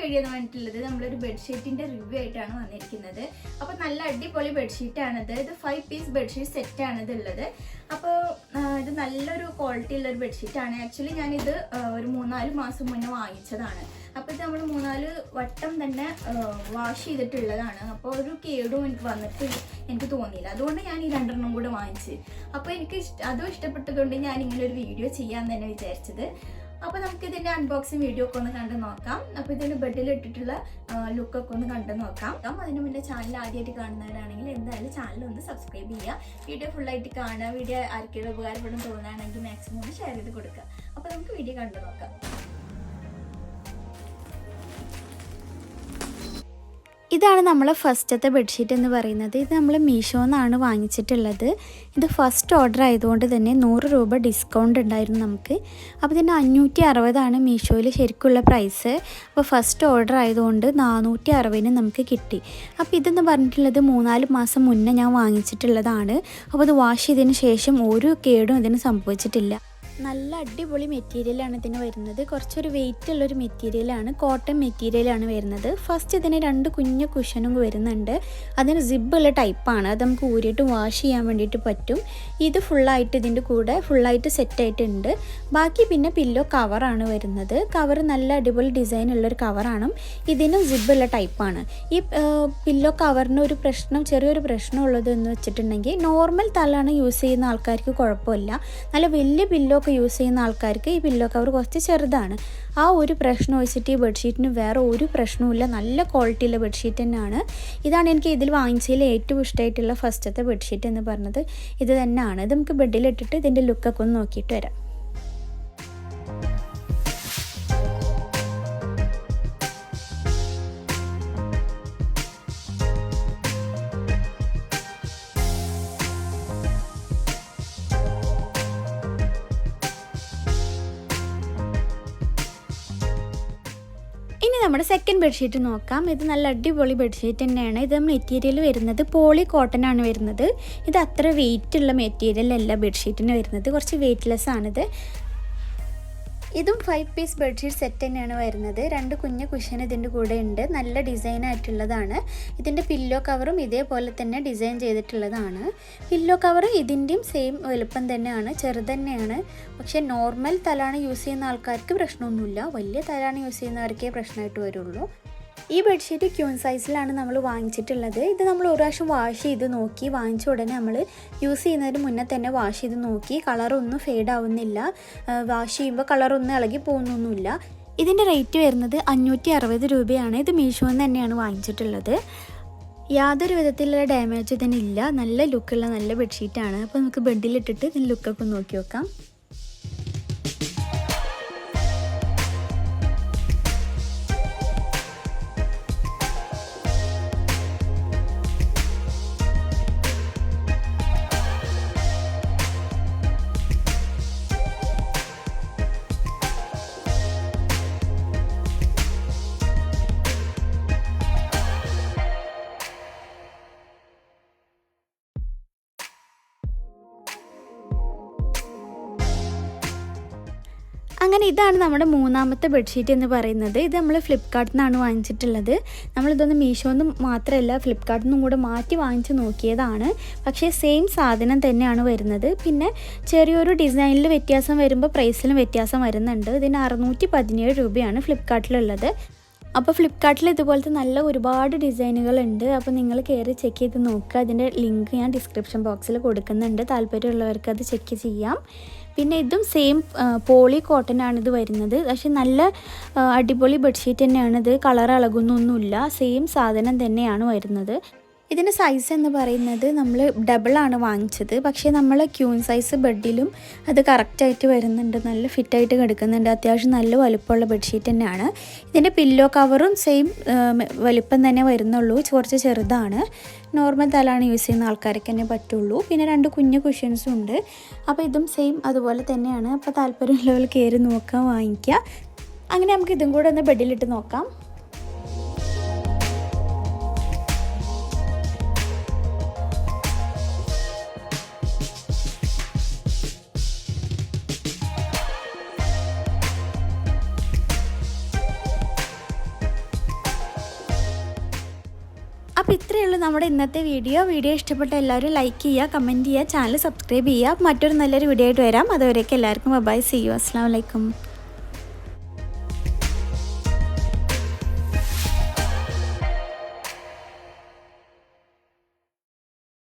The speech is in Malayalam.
വീഡിയോ എന്ന് പറഞ്ഞിട്ടുള്ളത് നമ്മളൊരു ബെഡ്ഷീറ്റിന്റെ റിവ്യൂ ആയിട്ടാണ് വന്നിരിക്കുന്നത്. അപ്പോൾ നല്ല അടിപൊളി ബെഡ്ഷീറ്റാണിത്. ഇത് 5 പീസ് ബെഡ്ഷീറ്റ് സെറ്റാണ് ഇതുള്ളത്. അപ്പോൾ ഇത് നല്ലൊരു ക്വാളിറ്റി ഉള്ള ഒരു ബെഡ്ഷീറ്റാണ്. ആക്ച്വലി ഞാനിത് ഒരു 3-4 മാസം മുന്നേ വാങ്ങിച്ചതാണ്. അപ്പോൾ ഇത് നമ്മൾ 4 വട്ടം തന്നെ വാഷ് ചെയ്തിട്ടുള്ളതാണ്. അപ്പോൾ ഒരു കേടും എനിക്ക് വന്നിട്ട് എനിക്ക് തോന്നിയില്ല. അതുകൊണ്ട് ഞാൻ ഈ 2 കൂടെ വാങ്ങിച്ച്. അപ്പോൾ എനിക്ക് അതും ഇഷ്ടപ്പെട്ടതുകൊണ്ട് ഞാൻ ഇങ്ങനെ ഒരു വീഡിയോ ചെയ്യാമെന്ന് തന്നെ വിചാരിച്ചത്. അപ്പോൾ നമുക്ക് ഇതിൻ്റെ അൺബോക്സിങ് വീഡിയോ ഒക്കെ ഒന്ന് കണ്ടു നോക്കാം. അപ്പോൾ ഇതിൻ്റെ ബെഡിൽ ഇട്ടിട്ടുള്ള ലുക്കൊക്കെ ഒന്ന് കണ്ടു നോക്കാം. അതിന് മുന്നേ ചാനൽ ആദ്യമായിട്ട് കാണുന്നവരാണെങ്കിൽ എന്തായാലും ചാനൽ ഒന്ന് സബ്സ്ക്രൈബ് ചെയ്യുക. വീഡിയോ ഫുള്ളായിട്ട് കാണുക. വീഡിയോ ആർക്കെങ്കിലും ഉപകാരപ്പെടും തോന്നുകയാണെങ്കിൽ മാക്സിമം ഒന്ന് ഷെയർ ചെയ്ത് കൊടുക്കുക. അപ്പോൾ നമുക്ക് വീഡിയോ കണ്ടു നോക്കാം. ഇതാണ് നമ്മളെ ഫസ്റ്റത്തെ ബെഡ്ഷീറ്റ് എന്ന് പറയുന്നത്. ഇത് നമ്മൾ മീഷോന്നാണ് വാങ്ങിച്ചിട്ടുള്ളത്. ഇത് ഫസ്റ്റ് ഓർഡർ ആയതുകൊണ്ട് തന്നെ 100 രൂപ ഡിസ്കൗണ്ട് ഉണ്ടായിരുന്നു നമുക്ക്. അപ്പോൾ ഇതിന് 560 മീഷോയിൽ ശരിക്കുള്ള പ്രൈസ്. അപ്പോൾ ഫസ്റ്റ് ഓർഡർ ആയതുകൊണ്ട് 460 നമുക്ക് കിട്ടി. അപ്പോൾ ഇതെന്ന് പറഞ്ഞിട്ടുള്ളത് 3-4 മാസം മുന്നേ ഞാൻ വാങ്ങിച്ചിട്ടുള്ളതാണ്. അപ്പോൾ ഇത് വാഷ് ചെയ്തതിന് ശേഷം ഒരു കേടും ഇതിന് സംഭവിച്ചിട്ടില്ല. നല്ല അടിപൊളി മെറ്റീരിയലാണ് ഇതിന് വരുന്നത്. കുറച്ചൊരു വെയിറ്റ് ഉള്ളൊരു മെറ്റീരിയലാണ്, കോട്ടൺ മെറ്റീരിയലാണ് വരുന്നത്. ഫസ്റ്റ് ഇതിന് 2 കുഞ്ഞു കുഷനും വരുന്നുണ്ട്. അതിന് സിബുള്ള ടൈപ്പാണ്. അത് നമുക്ക് ഊരിയിട്ട് വാഷ് ചെയ്യാൻ വേണ്ടിയിട്ട് പറ്റും. ഇത് ഫുള്ളായിട്ട് ഇതിൻ്റെ കൂടെ ഫുള്ളായിട്ട് സെറ്റായിട്ടുണ്ട്. ബാക്കി പിന്നെ പില്ലോ കവറാണ് വരുന്നത്. കവർ നല്ല അടിപൊളി ഡിസൈൻ ഉള്ളൊരു കവറാണ്. ഇതിനും സിബുള്ള ടൈപ്പാണ്. ഈ പില്ലോ കവറിന് ഒരു പ്രശ്നം, ചെറിയൊരു പ്രശ്നം ഉള്ളതെന്ന് വെച്ചിട്ടുണ്ടെങ്കിൽ നോർമൽ തലാണ് യൂസ് ചെയ്യുന്ന ആൾക്കാർക്ക് കുഴപ്പമില്ല. നല്ല വലിയ പില്ലോ യൂസ് ചെയ്യുന്ന ആൾക്കാർക്ക് ഈ പില്ലോ കവർ കുറച്ച് ചെറുതാണ്. ആ ഒരു പ്രശ്നം വെച്ചിട്ട് ഈ ബെഡ്ഷീറ്റിന് വേറെ ഒരു പ്രശ്നവുമില്ല. നല്ല ക്വാളിറ്റിയുള്ള ബെഡ്ഷീറ്റ് തന്നെയാണ്. ഇതാണ് എനിക്ക് ഇതിൽ വാങ്ങിച്ചതിൽ ഏറ്റവും ഇഷ്ടമായിട്ടുള്ള ഫസ്റ്റത്തെ ബെഡ്ഷീറ്റ് എന്ന് പറഞ്ഞത് ഇത് തന്നെയാണ്. ഇത് നമുക്ക് ബെഡിലിട്ടിട്ട് ഇതിൻ്റെ ലുക്കൊക്കെ ഒന്ന് നോക്കിയിട്ട് വരാം. ഇനി നമ്മുടെ സെക്കൻഡ് ബെഡ്ഷീറ്റ് നോക്കാം. ഇത് നല്ല അടിപൊളി ബെഡ്ഷീറ്റ് തന്നെയാണ്. ഇത് മെറ്റീരിയൽ വരുന്നത് പോളി കോട്ടൺ ആണ് വരുന്നത്. ഇത് അത്ര വെയിറ്റ് ഉള്ള മെറ്റീരിയൽ അല്ല ബെഡ്ഷീറ്റിന് വരുന്നത്. കുറച്ച് വെയ്റ്റ്ലെസ് ആണിത്. ഇതും 5 പീസ് ബെഡ്ഷീറ്റ് സെറ്റ് തന്നെയാണ് വരുന്നത്. 2 കുഞ്ഞു കുഷൻ ഇതിൻ്റെ കൂടെ ഉണ്ട്. നല്ല ഡിസൈൻ ആയിട്ടുള്ളതാണ്. ഇതിൻ്റെ പില്ലോ കവറും ഇതേപോലെ തന്നെ ഡിസൈൻ ചെയ്തിട്ടുള്ളതാണ്. പില്ലോ കവർ ഇതിൻ്റെയും സെയിം വലുപ്പം തന്നെയാണ്, ചെറുത് തന്നെയാണ്. പക്ഷേ നോർമൽ തലാണ് യൂസ് ചെയ്യുന്ന ആൾക്കാർക്ക് പ്രശ്നമൊന്നുമില്ല. വലിയ തലാണ് യൂസ് ചെയ്യുന്നവർക്കേ പ്രശ്നമായിട്ട് വരുള്ളൂ. ഈ ബെഡ്ഷീറ്റ് ക്യൂൺ സൈസിലാണ് നമ്മൾ വാങ്ങിച്ചിട്ടുള്ളത്. ഇത് നമ്മൾ ഒരു പ്രാവശ്യം വാഷ് ചെയ്ത് നോക്കി. വാങ്ങിച്ച ഉടനെ നമ്മൾ യൂസ് ചെയ്യുന്നതിന് മുന്നേ തന്നെ വാഷ് ചെയ്ത് നോക്കി. കളറൊന്നും ഫെയ്ഡ് ആവുന്നില്ല. വാഷ് ചെയ്യുമ്പോൾ കളറൊന്നും ഇളകി പോകുന്നൊന്നുമില്ല. ഇതിൻ്റെ റേറ്റ് വരുന്നത് 560 രൂപയാണ്. ഇത് മീഷോന്ന് തന്നെയാണ് വാങ്ങിച്ചിട്ടുള്ളത്. യാതൊരു വിധത്തിലുള്ള ഡാമേജ് ഇതിനില്ല. നല്ല ലുക്കുള്ള നല്ല ബെഡ്ഷീറ്റാണ്. അപ്പോൾ നമുക്ക് ബെഡിലിട്ടിട്ട് ഇതിൻ്റെ ലുക്കൊക്കെ നോക്കി നോക്കാം. അങ്ങനെ ഇതാണ് നമ്മുടെ മൂന്നാമത്തെ ബെഡ്ഷീറ്റ് എന്ന് പറയുന്നത്. ഇത് നമ്മൾ ഫ്ലിപ്കാർട്ടിൽ നിന്നാണ് വാങ്ങിച്ചിട്ടുള്ളത്. നമ്മളിതൊന്ന് മീഷോന്ന് മാത്രമല്ല ഫ്ലിപ്കാർട്ടിൽ നിന്നും കൂടെ മാറ്റി വാങ്ങിച്ച് നോക്കിയതാണ്. പക്ഷേ സെയിം സാധനം തന്നെയാണ് വരുന്നത്. പിന്നെ ചെറിയൊരു ഡിസൈനിൽ വ്യത്യാസം വരുമ്പോൾ പ്രൈസിലും വ്യത്യാസം വരുന്നുണ്ട്. ഇതിന് 617 രൂപയാണ് ഫ്ലിപ്കാർട്ടിലുള്ളത്. അപ്പോൾ ഫ്ലിപ്കാർട്ടിൽ ഇതുപോലത്തെ നല്ല ഒരുപാട് ഡിസൈനുകളുണ്ട്. അപ്പോൾ നിങ്ങൾ കയറി ചെക്ക് ചെയ്ത് നോക്കുക. അതിൻ്റെ ലിങ്ക് ഞാൻ ഡിസ്ക്രിപ്ഷൻ ബോക്സിൽ കൊടുക്കുന്നുണ്ട്. താല്പര്യമുള്ളവർക്ക് അത് ചെക്ക് ചെയ്യാം. പിന്നെ ഇതും സെയിം പോളി കോട്ടൺ ആണ് ഇത് വരുന്നത്. പക്ഷെ നല്ല അടിപൊളി ബെഡ്ഷീറ്റ് തന്നെയാണിത്. കളർ ഇളകുന്നൊന്നുമില്ല. സെയിം സാധനം തന്നെയാണ് വരുന്നത്. ഇതിൻ്റെ സൈസ് എന്ന് പറയുന്നത് നമ്മൾ ഡബിളാണ് വാങ്ങിച്ചത്. പക്ഷേ നമ്മൾ ക്യൂൺ സൈസ് ബെഡിലും അത് കറക്റ്റായിട്ട് വരുന്നുണ്ട്. നല്ല ഫിറ്റായിട്ട് കിടക്കുന്നുണ്ട്. അത്യാവശ്യം നല്ല വലുപ്പമുള്ള ബെഡ്ഷീറ്റ് തന്നെയാണ്. ഇതിൻ്റെ പില്ലോ കവറും സെയിം വലുപ്പം തന്നെ വരുന്നുള്ളൂ. കുറച്ച് ചെറുതാണ്. നോർമൽ തലാണ് യൂസ് ചെയ്യുന്ന ആൾക്കാർക്ക് തന്നെ പറ്റുള്ളൂ. പിന്നെ 2 കുഞ്ഞു കുഷ്യൻസും ഉണ്ട്. അപ്പോൾ ഇതും സെയിം അതുപോലെ തന്നെയാണ്. അപ്പോൾ താല്പര്യമുള്ളവർ കയറി നോക്കാം, വാങ്ങിക്കുക. അങ്ങനെ നമുക്ക് ഇതും കൂടെ ഒന്ന് ബെഡിലിട്ട് നോക്കാം. അപ്പോൾ ഇത്രയേ ഉള്ളൂ നമ്മുടെ ഇന്നത്തെ വീഡിയോ ഇഷ്ടപ്പെട്ട എല്ലാവരും ലൈക്ക് ചെയ്യുക, കമൻറ്റ് ചെയ്യുക, ചാനൽ സബ്സ്ക്രൈബ് ചെയ്യുക. മറ്റൊരു നല്ലൊരു വീഡിയോ ആയിട്ട് വരാം. അതുവരേക്കും എല്ലാവർക്കും ബൈ, സീ യു, അസ്സലാമു അലൈക്കും.